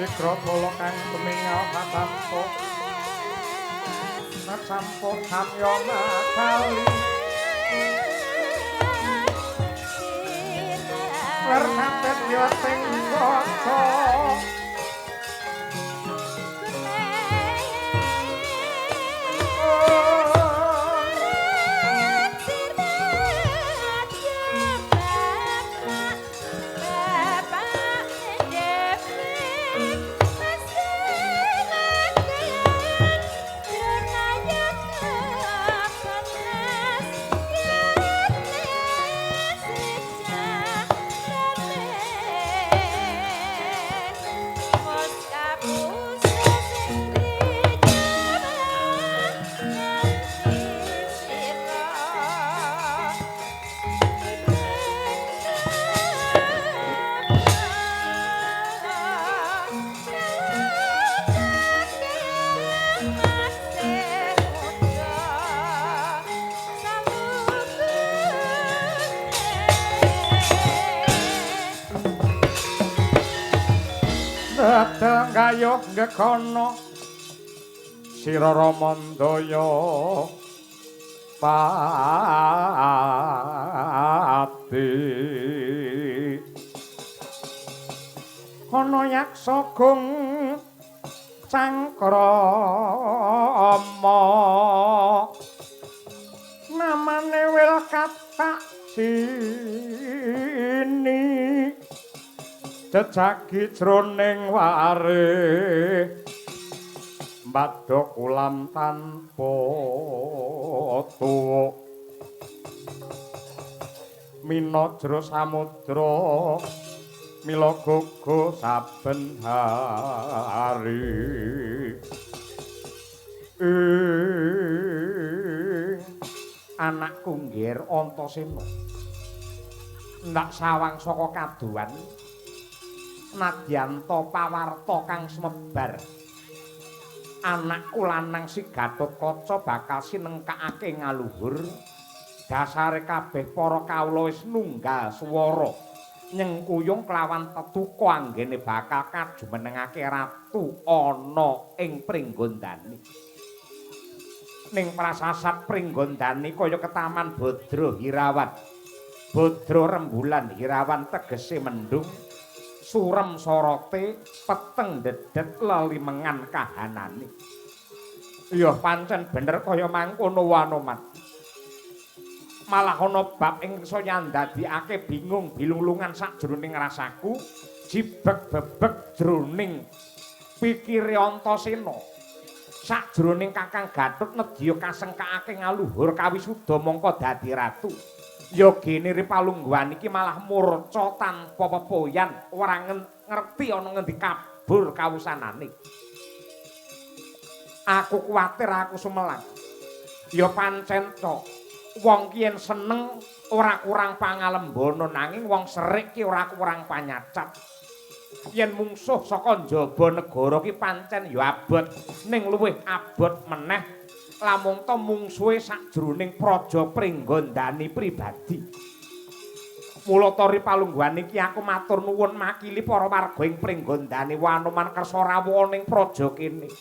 Wikrabala kang tumingal katampo nasampo samyana kali Lernatet yo sing kota gayuh gekono sira ramandaya pati ana yaksa gung cangkrama namane wil katak sini jejagi jroning ware mbadhok ulam tanpa tuwuk mina jero samudra mila gugu saben hari anakku nggir Antasena ndak sawang saka kaduan Nadyanto pawarta kang sumebar anakku lanang si Gatotkaca bakal sinengkakake ngaluhur dasare kabeh para kawula wis nunggal swara nyengkuyung kelawan tetuka anggene bakal kajumenengake ratu ana ing Pringgondani ning prasasat Pringgondani kaya ketaman Badra Hirawan Badra rembulan Hirawan tegese mendung surem sorote peteng dedet lelimengan kahanane ya pancen bener kaya mangkono Wanoman malah ana bab ing iso nyandadikake bingung bilulungan sakjroning rasaku jibeg-bebeg jroning pikire Antasena sakjroning Kakang Gatut nedya kasengkakake ngaluhur kawisuda mangka dadi ratu ya gene Ripalungguhan iki malah murca tanpa pepoyan ora ngerti ana ngendi kabur kawusanane aku kuwatir aku sumelang ya pancen to wong ki yen seneng ora kurang pangalembana nanging wong serik ki ora kurang panyacat yen mungsuh saka njaba negara ki pancen ya abot ning luwih abot meneh lamun to mungsuhe sakjroning praja Pringgondani pribadi. Mula to Ripalungguhan iki aku matur nuwun makili para warga ing Pringgondani Wanoman kersa rawuh ning praja kene.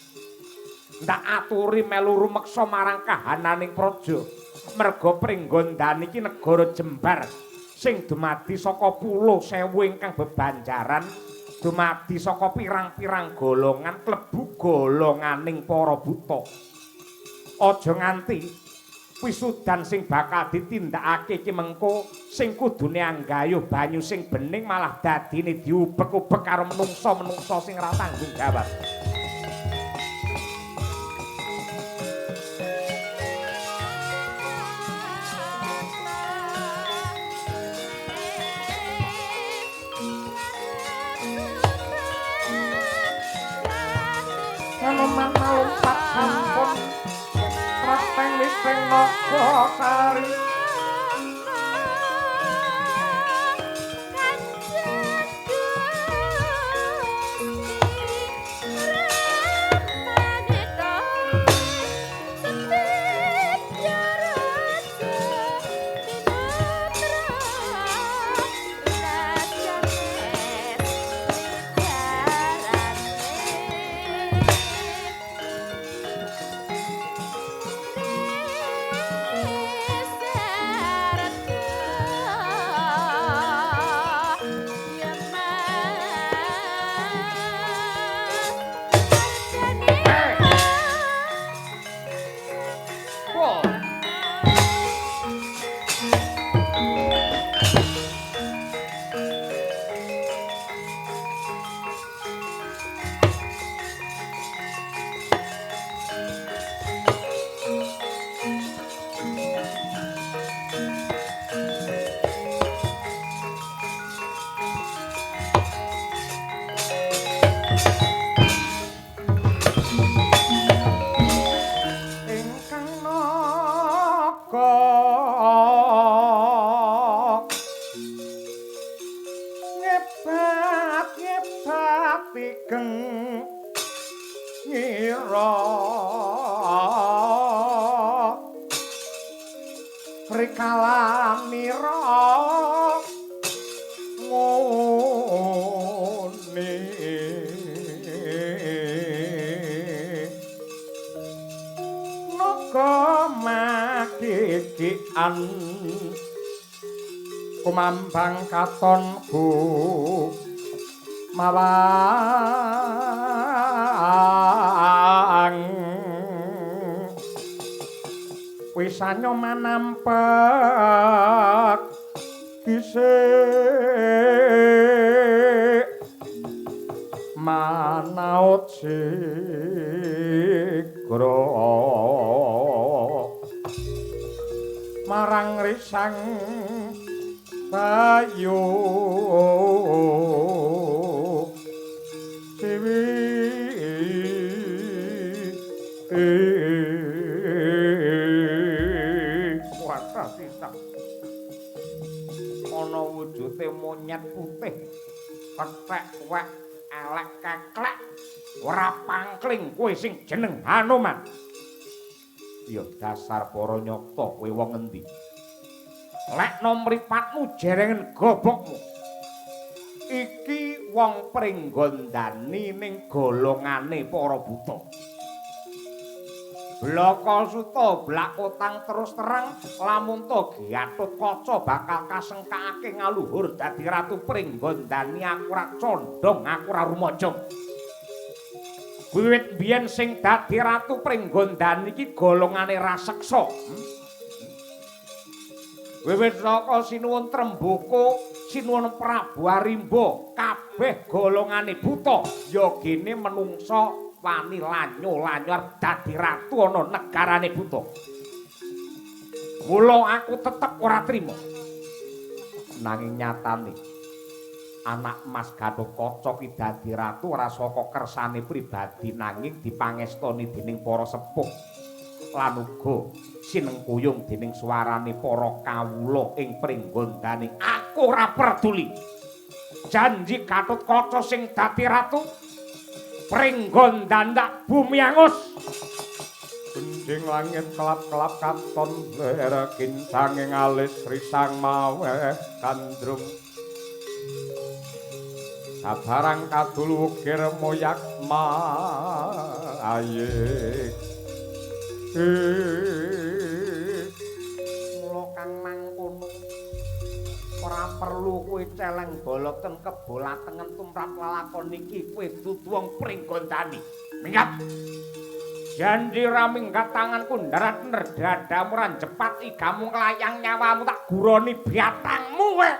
Ndak aturi melu rumeksa marang kahananing praja. Merga Pringgondani iki negara jembar sing dumadi saka pulo sewu ingkang bebanjaran, dumadi saka pirang-pirang golongan klebu golonganing para buta. Aja nganti wisudan sing bakal ditindakake iki mengko sing kudune anggayuh banyu sing bening malah dadine diubek-ubek karo menungsa-menungsa sing ora tanggung jawab. Anoman malumpat sampun Rateng wising naga sari panira ngone naga makikian kumambang katonku mawang wisanyo manampek kisik manaut sigra marang risang bayu siwi sisa ana wujude monyet putih kethek wek elek keklek ora pangkling kowe sing jeneng Hanuman. Ya dasar para nyata kowe wong endi? Lekno mripatmu jerengen gobokmu. Iki wong Pringgondani ning golongane para buta. Blakasuta blakotang terus terang lamun to Gatotkaca bakal kasengkake ngaluhur dadi ratu Pringgondani aku ora condong aku ora rumaja. Wiwit biyen sing dadi ratu Pringgondani iki golongane raseksa. Wiwit saka Sinuwun Tremboko, Sinuwun Prabu Arimba, kabeh golongane buta, ya gene menungsa wani lanyo-lanyar dadi ratu ana negarane buta. Mula aku tetep ora trima. Nanging nyatane anak Mas Gatotkaca ki dadi ratu ora saka kersane pribadi nanging dipangestoni dening para sepuh lan uga sinengkuyung dening suarane para kawula ing Pringgondani. Aku ora peduli. Janji Gatotkaca sing dadi ratu Pringgondani bumi angus. Gending langit kelap-kelap katon ler kincanging alis risang mawe kandrung. Sabarang kadul wukir moyak mayik. Mula kang mangkono ora perlu kowe celeng boloten kebolatengen tumrap lalakon iki kowe dudu wong Pringgondani. Minggat. Janji ra minggat tanganku ndarat nerdadamu ra jepat igamu nglayang nyawamu tak guroni biatangmu kowe.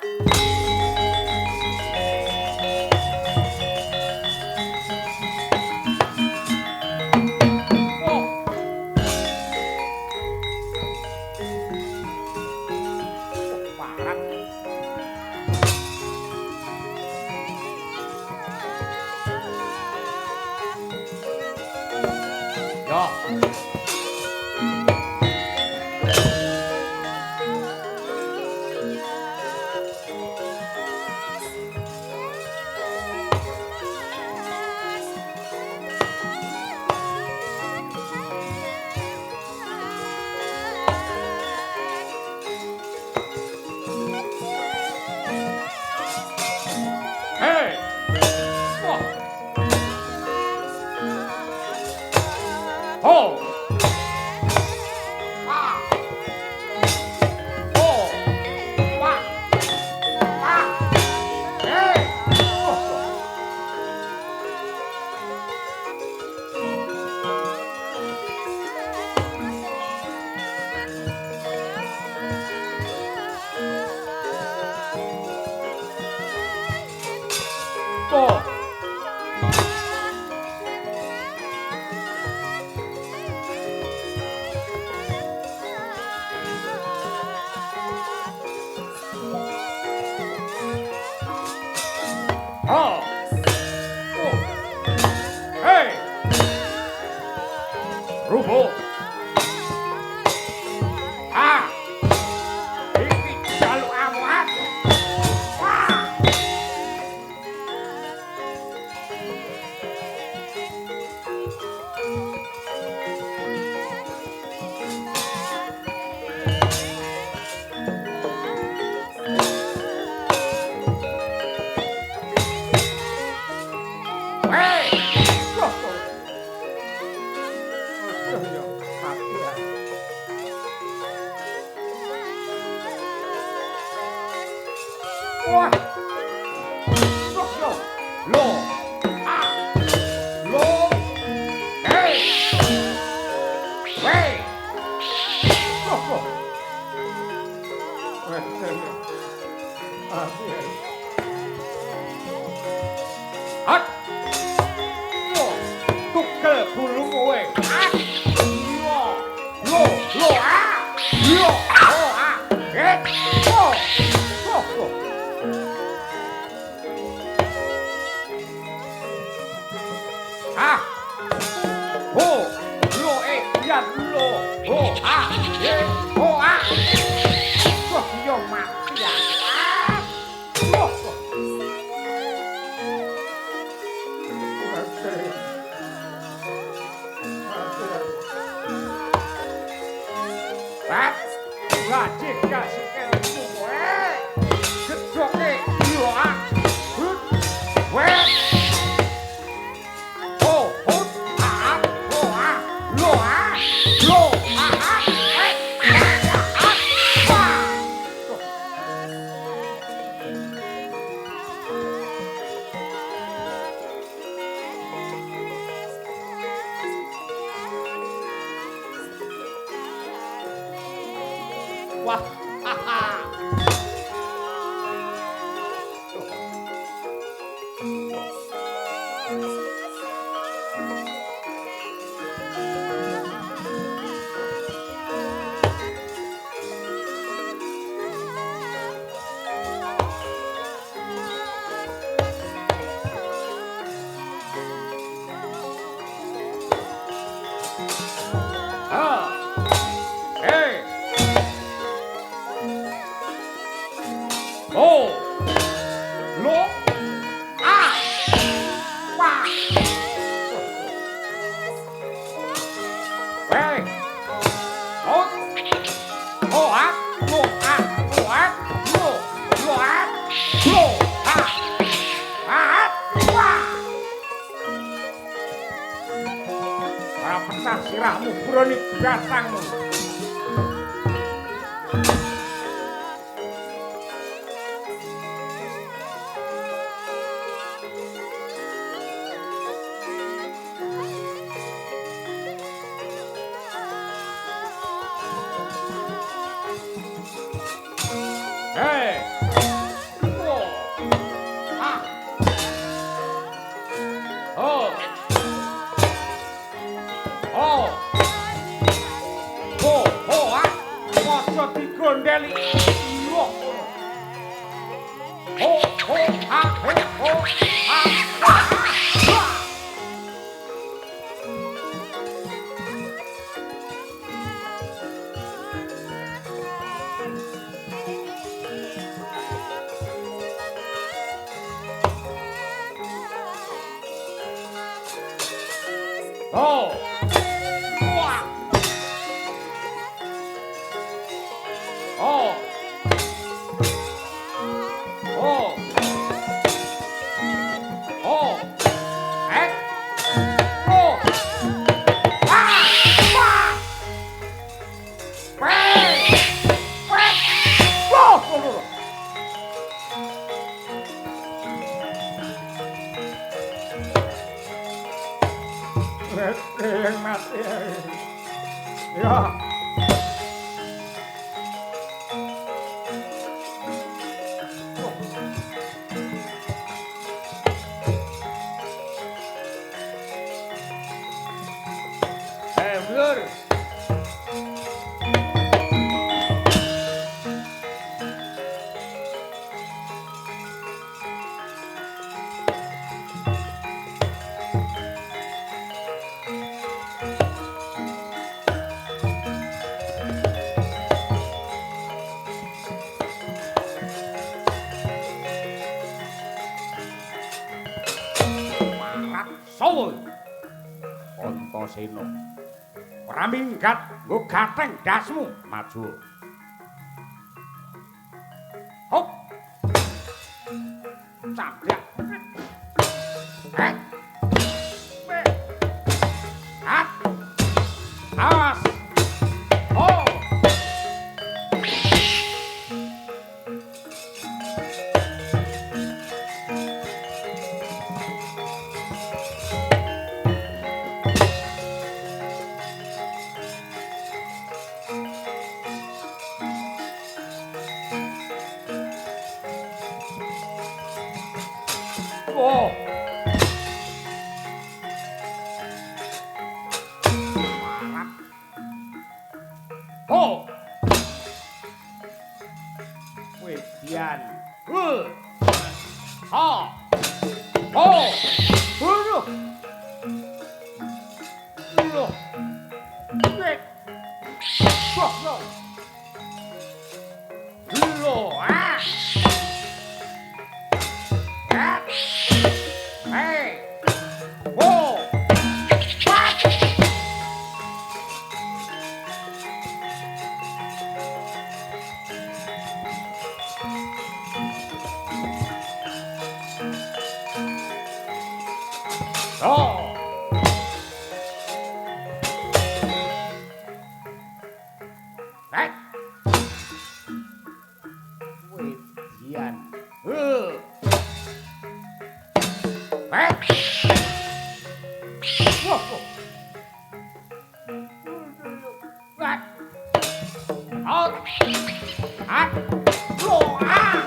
Wah. Lo. Lo. Ah. Lo. Hey. Hey. Lo. Hat. Lo. Tukel bulu kowe. Ah. Lo. Lo. Ah. Lo. Oh, ah. Lo. Lo. Ah. Oh. Lo ya lo. Oh, ah. Oh, ah. Wah, yo mati ya. Wah. Wah, wajib gak sikilmu kowe. Gedoke yo ah. Weh. Oh, oh, ah, oh, ah, lo ah. Lo ah. Wah, haha. Hey. Oh. Lo. Ah. Wah. Hey. Oh. Oh, ah. Lo, ah. Lo, ah. Lo. Lo, ah. Lo, ah. Ah. Wah. Ora pecah sirahmu, broni batangmu. Hey. Oh. Ah. Oh. Oh. Oh, oh, ah. Mojo digondeli. Oh. Oh, oh, ah, hey, oh, ah, ah, ah. Oh. Wah. Oh. Oh. Oh. Eh. Oh. Ah. Wah. Weh. Weh. Oh. Oh. Yang mati ya. Bener. Saul Antasena ora minggat nggo gatheng dasmu maju hop cabrak hat awas oh Oh. Oh. Wedian. Ha. Oh. Loh. Loh. Wait. Loh. Loh. Ah. Ah. Hey. Oh. What? Oh. Hey. Wedian. Hey. Whoa. What? Out. At. Loh. Ah.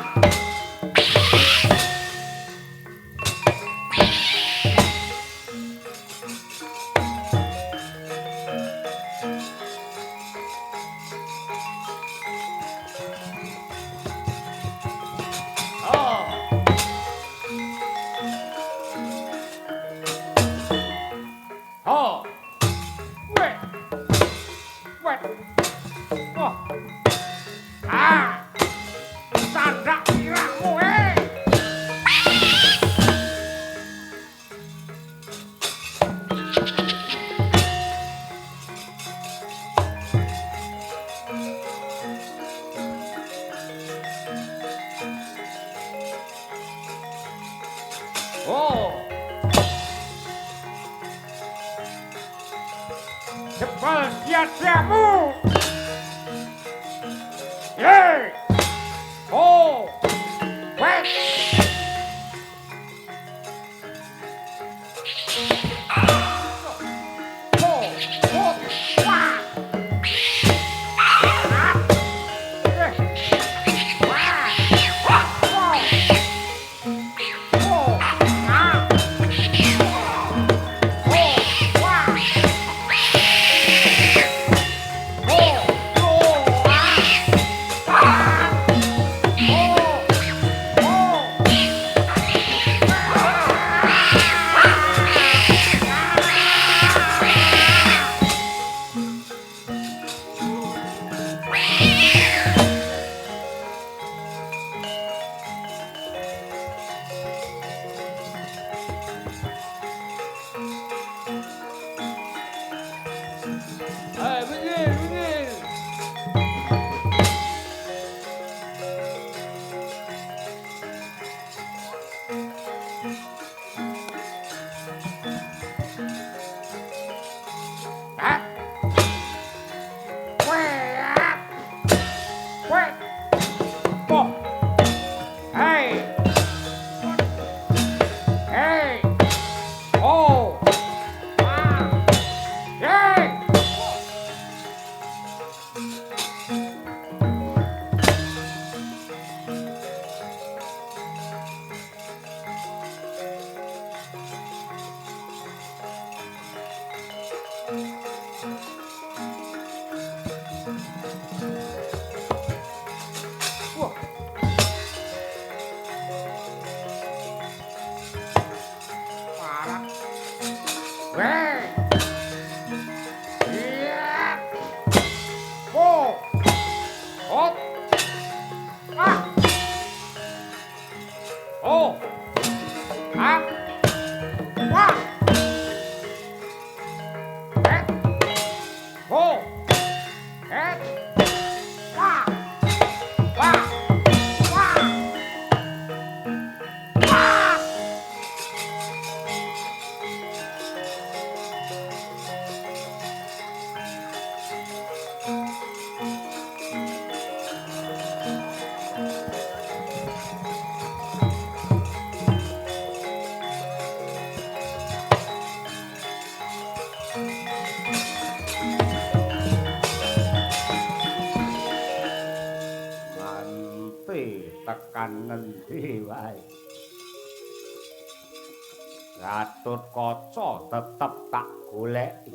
Oh. Oh. Wait. Wait. Oh. Ah. Sandak sirahmu, Oh. Jebal tiadamu. Yeay. Oh. Wait. Oh. Oh. Wah. Ah. Eh. Wah. Oh. Oh. Ah. Oh. Wah. Oh. Oh. Ah. Bener. Hah? Weh. Weh. Oh. Hey. Hey. Oh. Ah. Hey. Wah. Parah. Weh. Iya. Oh. Oh. Ah. Oh. Ah. Wah. Eh. Oh. Eh. Wah. Wah. Wah. Wah. Tekan ngendi wae. Gatotkaca tetep tak goleki.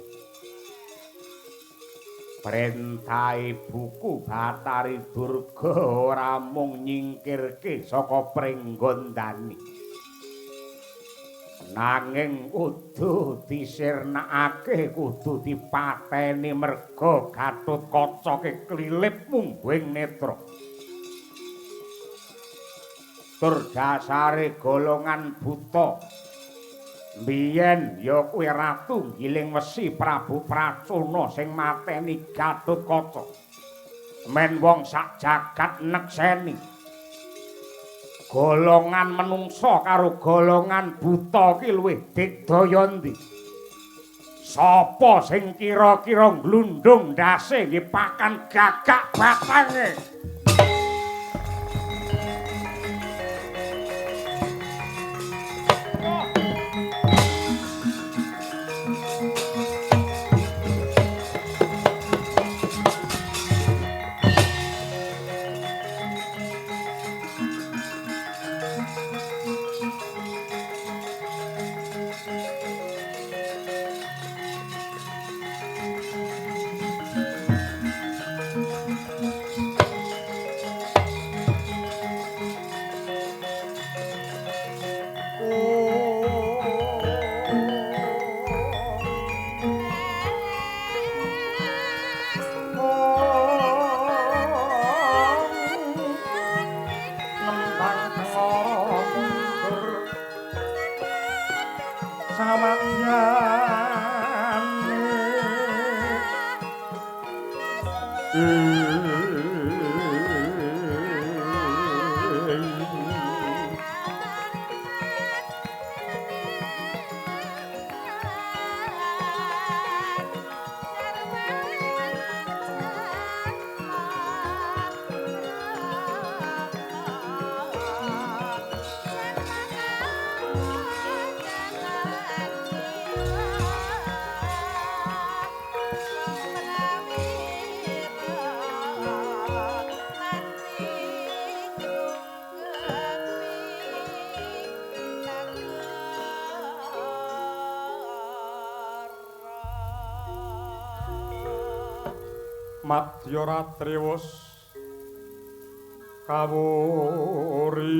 Perintah ibuku Bathari Durga ora mung nyingkirke saka pringgondani. Nanging kudu disirnakake, kudu dipateni merga Gatotkaca keklilip mungguing netra. Tur dasare golongan buta. Biyen ya kuwi ratu giling wesi Prabu Pracona sing mateni Gatotkaca. Men wong sak jagat nekseni. Golongan menungsa karo golongan buta ki luwih digdaya ndi? Sapa sing kira-kira glundung ndase nggih pakan gagak batange? Madya Ratriwus kawuri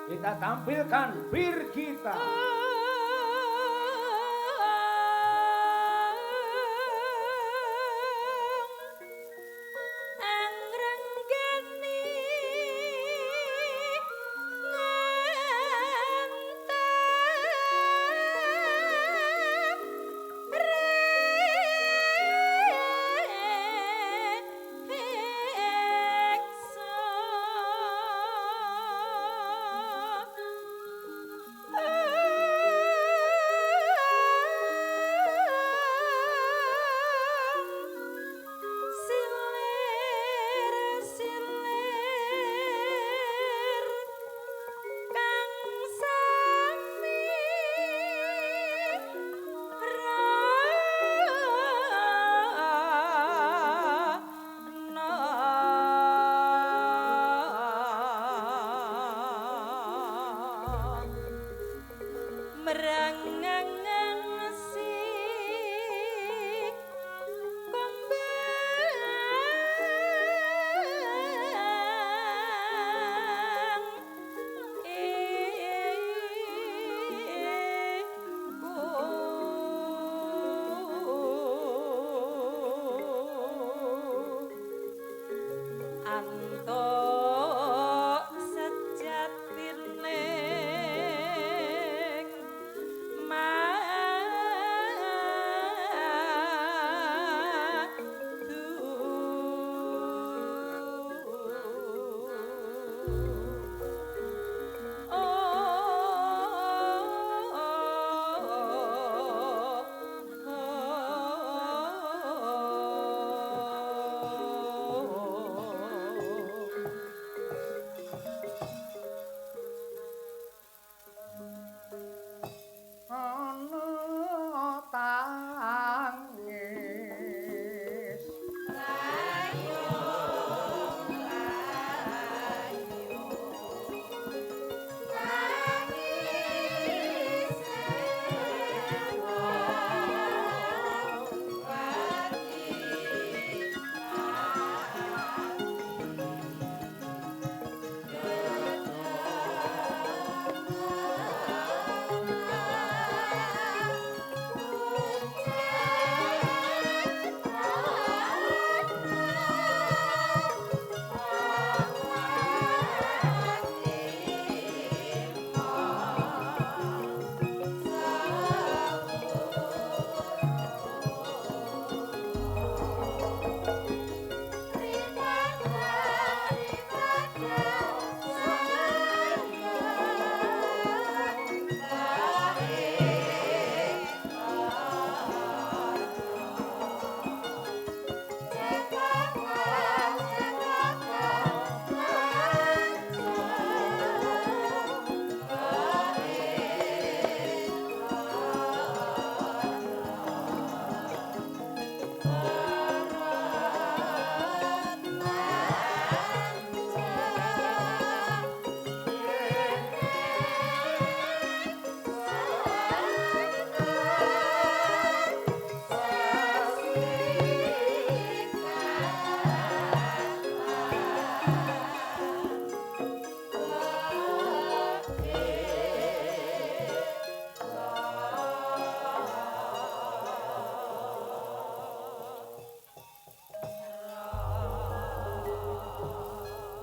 kita tampilkan bir kita. Antuk sejatir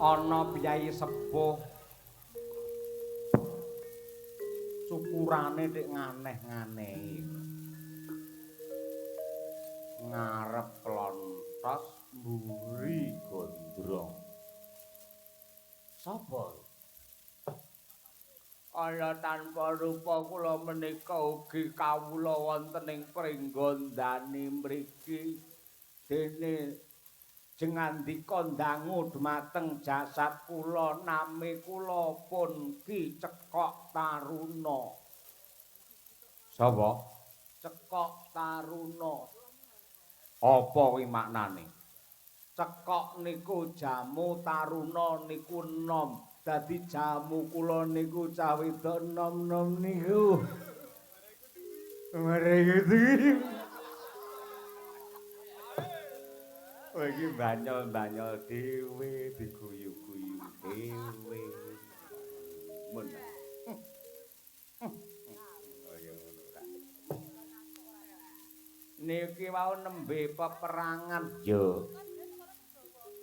ana piyai sepuh cukurane nek nganeh-nganehi ngarep klonthos mburi gondrong sapa ana tanpa rupa kula menika ugi kawula wonten ing pringgondani mriki dene jengandika ndangu dumateng jasad kula nami kula pun Ki Cekok Taruna. Sapa? Cekok Taruna. Apa kuwi maknane? Cekok niku jamu, taruna niku nom. Dadi jamu kula niku cah wedok nom-nom niku. Mriki oh iki banyol-banyol dhewe diguyu-guyu dhewe. Mun. Oh ya ngono ta. Niki wau nembe peperangan. Yo.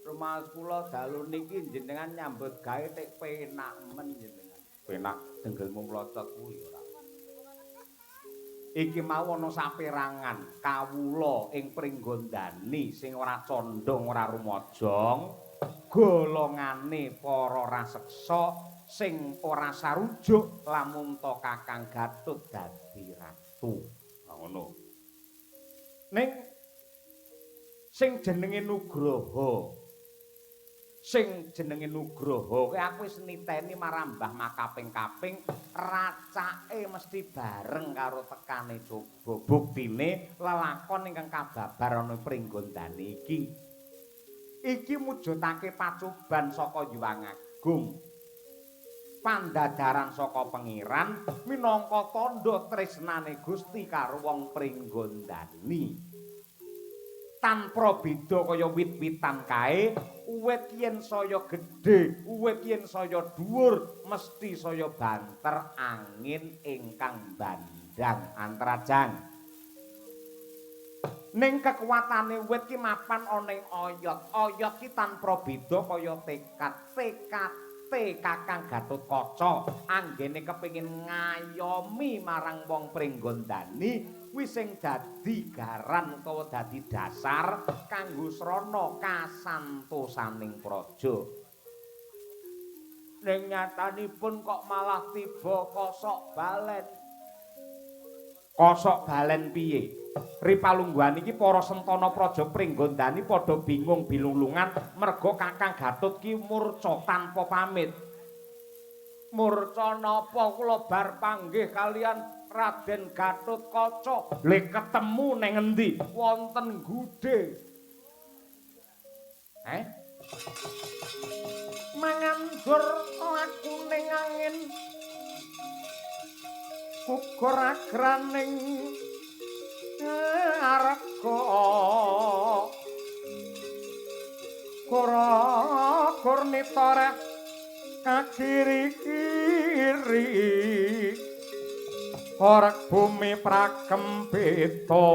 Rumas kula dalu niki jenengan nyambut gawe tek penak men jenengan. Penak denggelmu mlocot kuwi ora. Iki mau ana saperangan kawula ing pringgondani sing ora condong ora rumajang golongane para raseksa sing ora sarujuk lamun to Kakang Gatut dadi ratu. Ngono. Ning sing jenenge Nugroho sing jenenge Nugroho kuwi aku wis niteni marang Mbah makaping-kaping racake mesti bareng karo tekane coba buktine lelakon ingkang kababar ana pringgondani iki mujudake pacoban saka Hyang Agung pandadaran saka pengiran minangka tandha tresnane Gusti karo wong pringgondani tanpa beda kaya wit-witan kae uwit yen saya gedhe uwit yen saya dhuwur mesti saya banter angin ingkang bandang antrajang ning kekuatane wit ki mapan ana ing oyot ki tanpa beda kaya tekad Kakang Gatotkaca anggene kepengin ngayomi marang wong pringgondani wis sing dadi garan utawa dadi dasar kanggo srana kasantosaning praja. Ning nyatanipun kok malah tiba kosok balen. Kosok balen piye? Ripalungguhan iki para sentana praja pringgondani padha bingung bilulungan merga Kakang Gatut ki murca tanpa pamit. Murca napa kula bar panggih kalian Raden Gatotkaca. Le ketemu ning endi? Wonten Gude. Mangandur laku ning angin. Gugur agraning arga. Kurnita rek kakiri-kiri. Orek bumi prakempita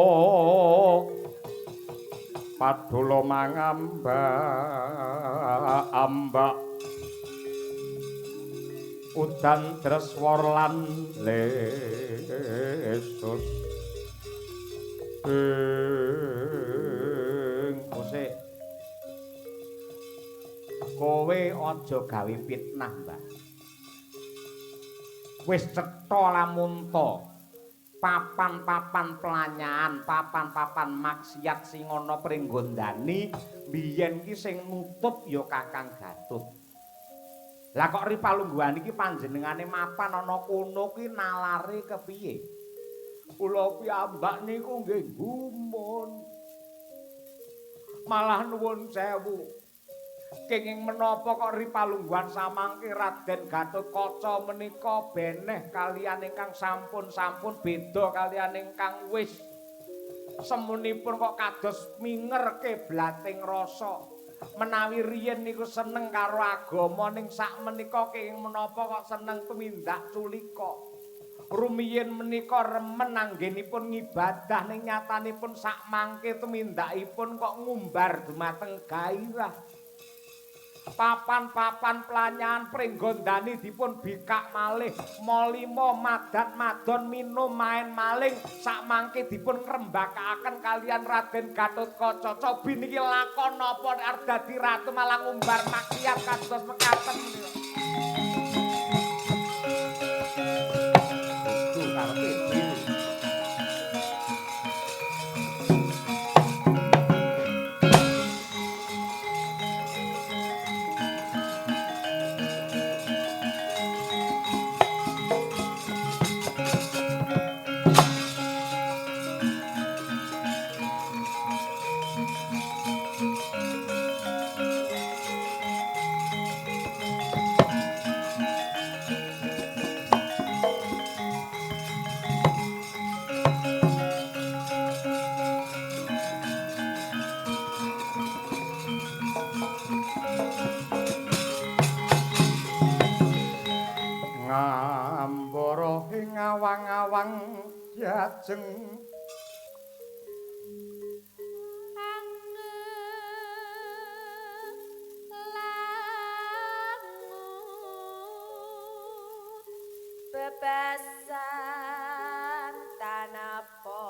padula mangamba-ambak udan dreswar lan lesus musik kowe aja gawe fitnah Mbah wis cetha lamun to papan-papan pelanyahan, papan-papan maksiat sing ana pringgondani biyen ki sing nutup ya Kakang Gatut. Lah kok ripalungguhan iki panjenengane mapan ana kono ki nalare kepiye? Kula piyambak niku nggih gumun. Malah nuwun sewu. Kenging menapa kok ripalungguhan samangke Raden Gatotkaca menika beneh kalian ingkang sampun-sampun beda kalian ingkang wis semunipun kok kados mingerke blating rasa menawi riyen niku seneng karo agama ning sakmenika kenging menapa kok seneng tumindak culika rumiyin menika remen anggenipun ngibadah ning nyatanipun sakmangke tumindakipun kok ngumbar dumateng gairah papan-papan planyan pringgondani dipun bikak malih molimo madat madon minum main maling sakmangke dipun ngrembakakaken kalian Raden Gatotkaca cobi niki lakon napa arep dadi ratu malah ngumbar maksiat kados mekaten dudu karepe dhewe ngambara ing awang-awang diajeng bebasan tanapa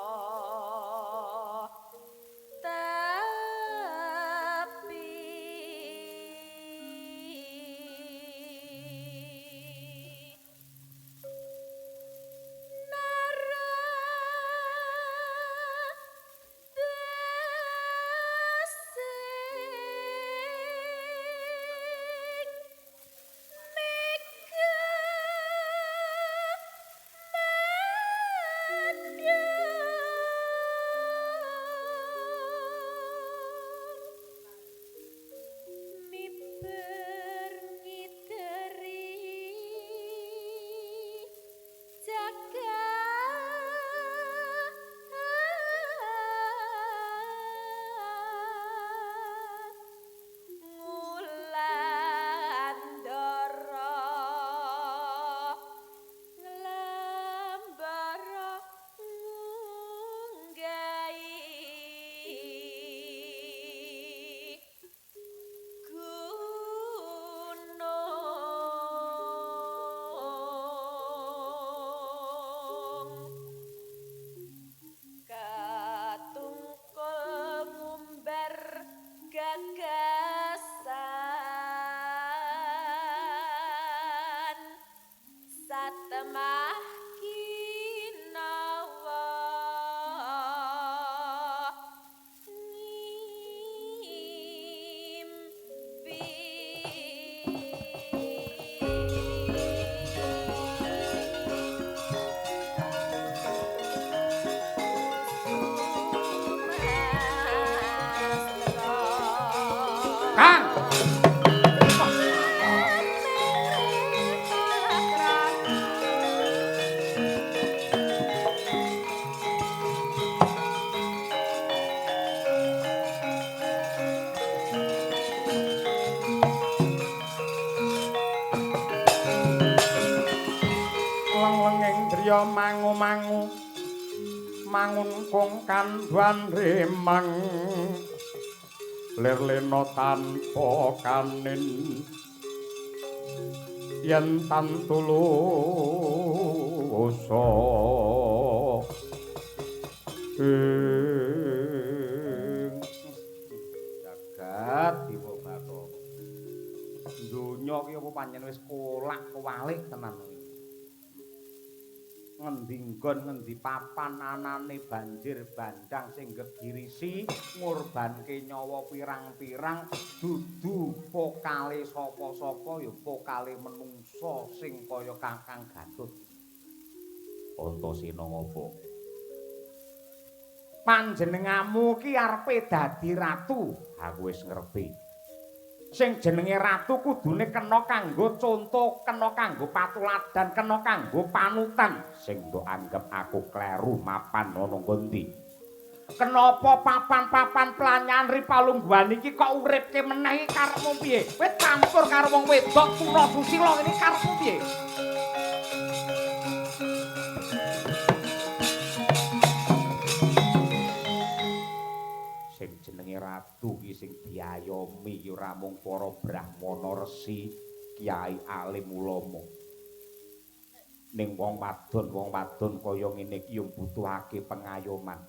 ya mangu-mangu mangun kong kandhuan remang lir lena tanpa kanin yen tantulusa jagat Dewa Bathara donya ki apa pancen wis kolak-walik tenan ngendi nggon ngendi papan anane banjir bandang sing gegirisi ngorbanke nyawa pirang-pirang dudu pokale sapa-sapa ya pokale menungsa sing kaya Kakang Gatut Antasena ngapa panjenengamu ki arepe dadi ratu aku wis ngerti sing jenenge ratu kudune kena kanggo conto, kena kanggo patuladan, kena kanggo panutan. Sing mbok anggap aku kleru mapan ana ngendi. Kenapa papan-papan planyan Ripalungguhan iki kok uripke meneh iki karepmu piye? Kowe campur karo wong wedok tuna susila ini karepmu piye? Sing jenenge ratu watu ki sing diayomi ki ora mung para brahmana resi, kiai alim ulama. Ning wong wadon kaya ngene iki yo mbutuhake pengayoman.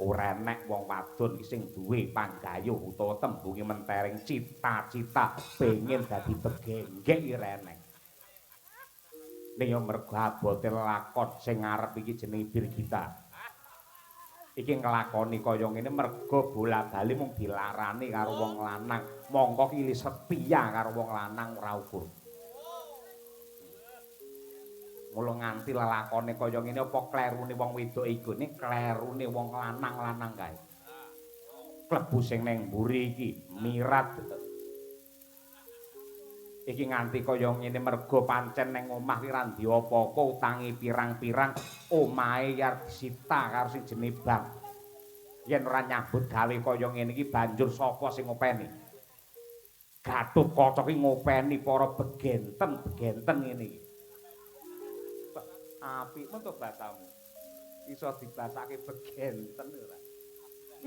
Ora enek wong wadon ki sing duwe panggayuh utawa tembunge mentering cita-cita pengen dadi begenggek iki ora enek. Ning yo mergo abote lakon sing ngarep iki jenenge Birgita. Iki nglakoni kaya ngene mergo bola-bali mung dilarani karo wong lanang. Mongko ki setia karo wong lanang ora ukur. Mula nganti lelakone kaya ngene apa klerune wong wedok iku ning klerune wong lanang-lanang kae. Klebu sing ning mburi iki mirat. Iki nganti kaya ngene mergo pancen ning omah ki ra ndhi apa-apa utangi pirang-pirang omahe yar disita karo sing jenenge bank. Yen ora nyambut gawe kaya ngene iki banjur sapa sing ngopeni? Gatotkaca ki ngopeni para begenten ngene iki. Apikmu to basamu. Iso dibasake begenten ora.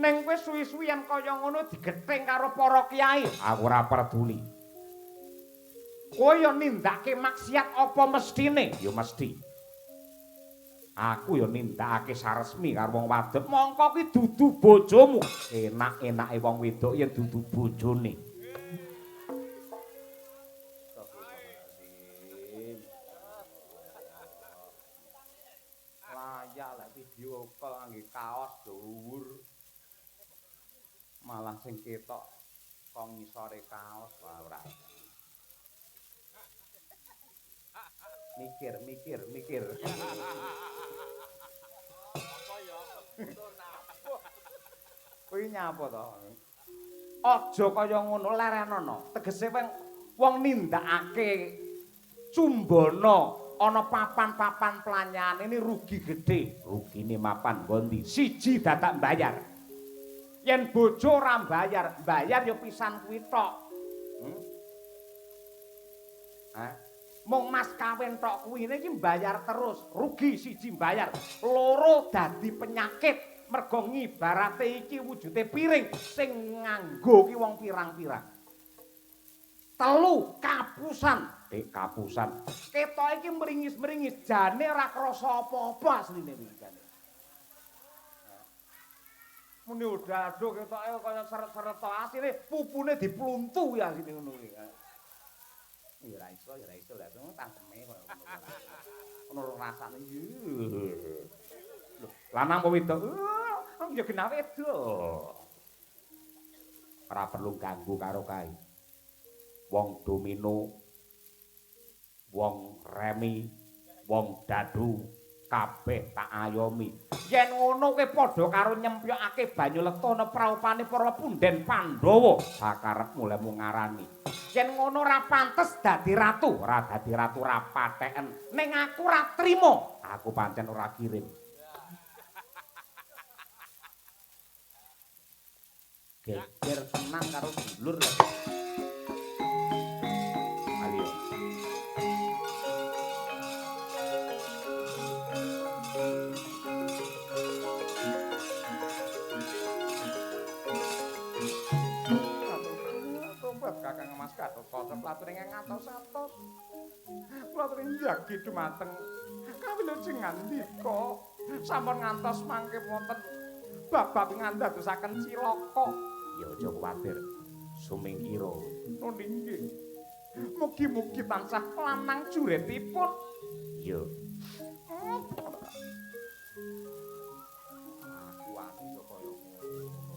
Ning kowe suwi-suwi yen kaya ngono digething karo para kiai, aku ora peduli. Kowe yo nindakake maksiat apa mestine? Yo mesti. Aku yo nindakake saresmi karo wong wadon, mongko ki dudu bojomu. Enak-enake wong wedok yen dudu bojone. Layak lek video call ngangge kaos dhuwur. Malah sing ketok kok ngisore kaos ora. Mikir. Kuwi nyapa to? Aja kaya ngono lerenono. Tegese wong nindakake cumbana ana papan-papan pelanyan ini rugi gede. Rugine mapan ngondi? Siji dadak mbayar. Yen bojo ora mbayar yo pisan kuwi tok. Mung mas kawin tok kuwi iki mbayar terus, rugi siji mbayar, loro dadi penyakit mergo ngibarate iki wujude piring sing nganggo ki wong pirang-pirang. Telu kapusan, kapusan. Ketok iki meringis-meringis, jane ora krasa apa-apa asline iki jane. Muni udado ketoke kaya seret-seret asine pupune dipluntu ya asine ngono kuwi. Ya ora iso lha tangkeme koyo ngono. Ono rasane. Lho, lanang apa wedok? Ya genah wedok. Ora perlu ganggu karo kae. Wong domino, wong remi, wong dadu kabeh tak ayomi. Yen ngono kowe padha karo nyempyokake banyu letana praupane para punden Pandhawa. Sakarepmu lemu ngarani. Yen ngono ora pantes dadi ratu, ora dadi ratu ora patheken. Ning aku ora trima, aku pancen ora kirim. Geger tenang karo dulur. Ayo. Kakang Mas Gatotkaca platuring ngatos-atos. Platuring njagi dumateng kawilujengan ndika sampun ngantos mangke wonten babab ngandadosaken cilaka. Ya aja kuwatir, sumingkira. Oh nggih. Mugi-mugi tansah lanang juretipun. Ya. Aku ati kaya ngono.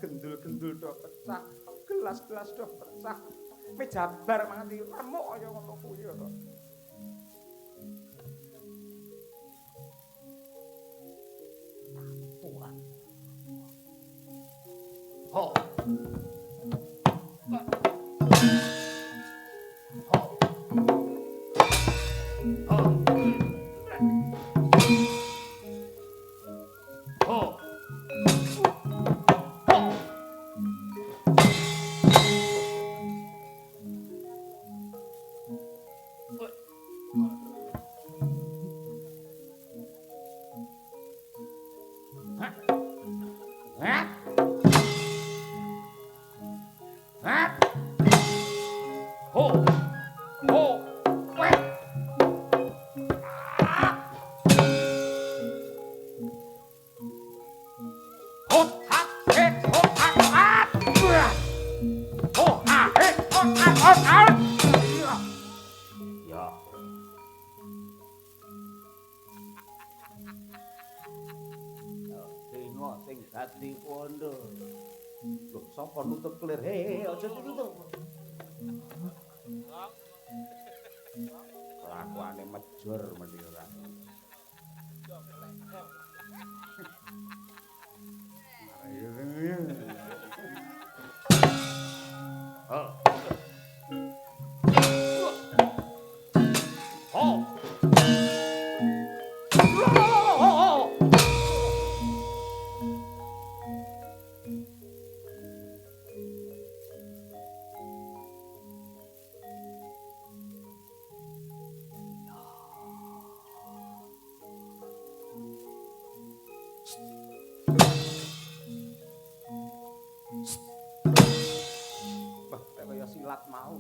Gendul-gendul do pecah, gelas-gelas do pecah. Meja bar nganti remuk kaya ngono kuwi to. Tuhan. Ho. Ho. Dadi pondo. Loh, sapa nutup kelir? He, aja ditutup. Kelakuane mejur meni ora. Oh. Oh. Wah, kaya silat mau.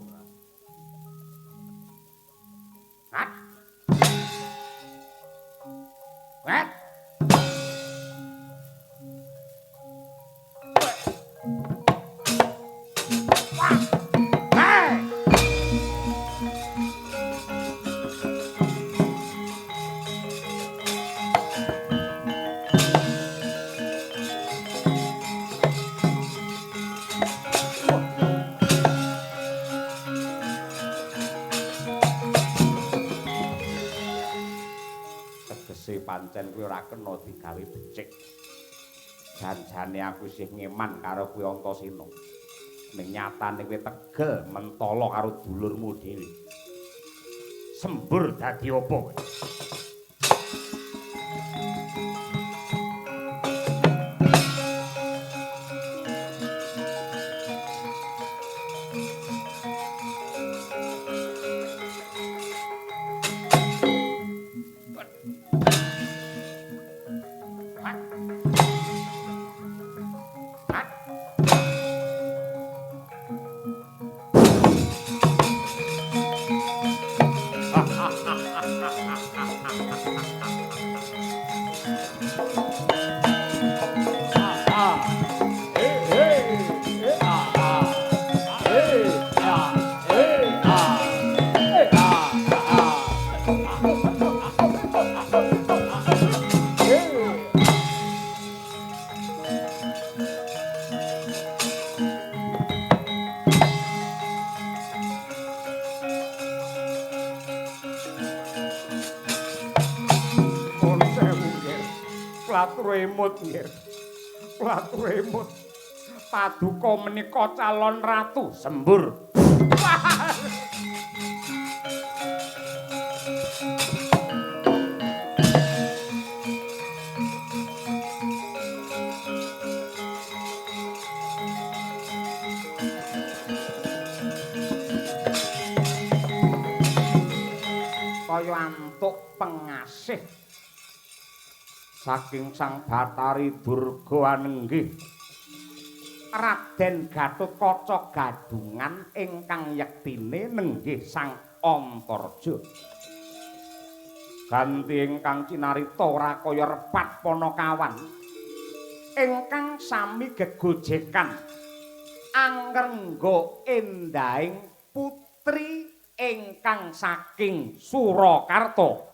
Hat. Hat. Wah. Hey. Tegese pancen kuwi ora kena digawe becik. Janjane aku isih ngeman karo kuwi Antasena. Ning nyatane kowe tegel mentala karo dulurmu dhewe. Sembur dadi apa kowe? Klatur emut nggih. Klatur emut. Paduka menika calon ratu sembur. Kaya antuk pengasih saking Sang Batari Durga Anenggih Raden Gatotkaca gadungan ingkang yektine nenggih Sang Antarja. Ganti ingkang cinarita ora kaya repat Panakawan ingkang sami gegojekan angrengga endahing putri ingkang saking Surakarta.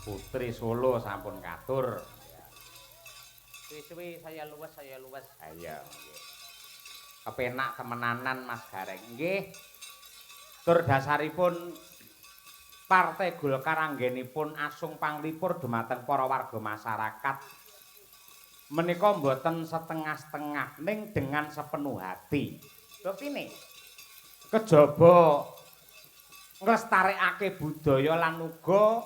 Putri Solo sampun katur. Suwi-suwi saya luwes. Ayo. Kepenak temenanan Mas Gareng. Nggih. Tur dasaripun Partai Golkar anggenipun asung panglipur dumateng para warga masyarakat. Menika mboten setengah-setengah ning dengan sepenuh hati. Buktine kejaba nglestarekake budaya lan uga